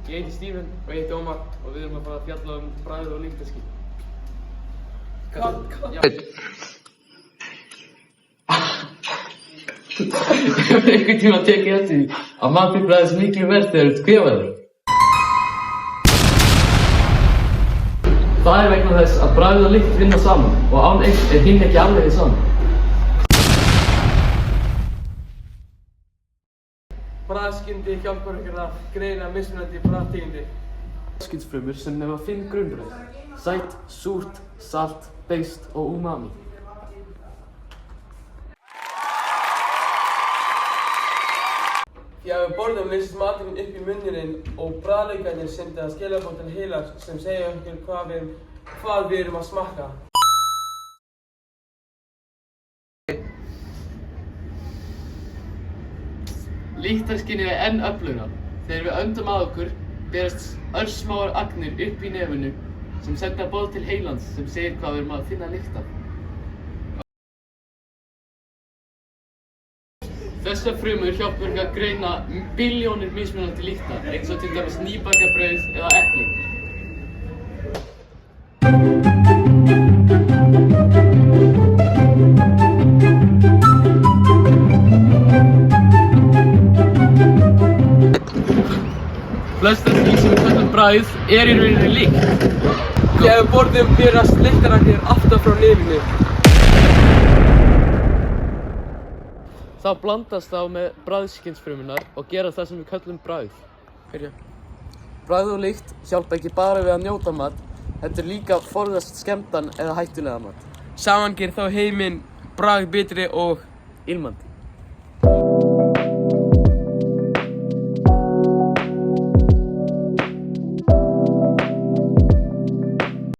Ég heiti Steven og ég heiti Ómar og við erum að fara að fjalla bragð og lyktarskyn. Hefur einhvern tíma tekið eftir því að matfífl miklu verð þegar þú ert kvefaður? Það vegna þess að bragð og lykt vinna saman og án eitt hinn ekki alveg því saman. Bragðskyndi hjálpar ykkur að greina mismunandi bragðtegundir. Bragðskyndsfrumur sem nema 5 grunnbragð: sætt, súrt, salt, beiskt og umami. Þegar við borðum leysist maturinn upp í munninn og bragðlaukarnir senda skilaboð til heilans sem segja okkur hvað við erum að smakka. Lyktarskynið enn öflugra. Þegar við öndum að okkur berast örsmáar agnir upp í nefinu sem senda boð til heilans sem segir hvað við erum að finna lykt af. Þessar frumur hjálpa okkur að greina billjónir mismunandi lykta, eins og til dæmis nýbakað brauð eða epli. Flestar því sem við kallum bragð í rauninni lykt. Þegar við borðum berast lyktarragnir aftan frá nefinu. Þá blandast þá með bragðskynsfrumurnar og gera það sem við kallum bragð. Bragð og lykt hjálpa ekki bara við að njóta mat, heldur líka að forðast skemmdan eða hættulega mat. Saman gerir þá heiminn bragð betri og ilmandi.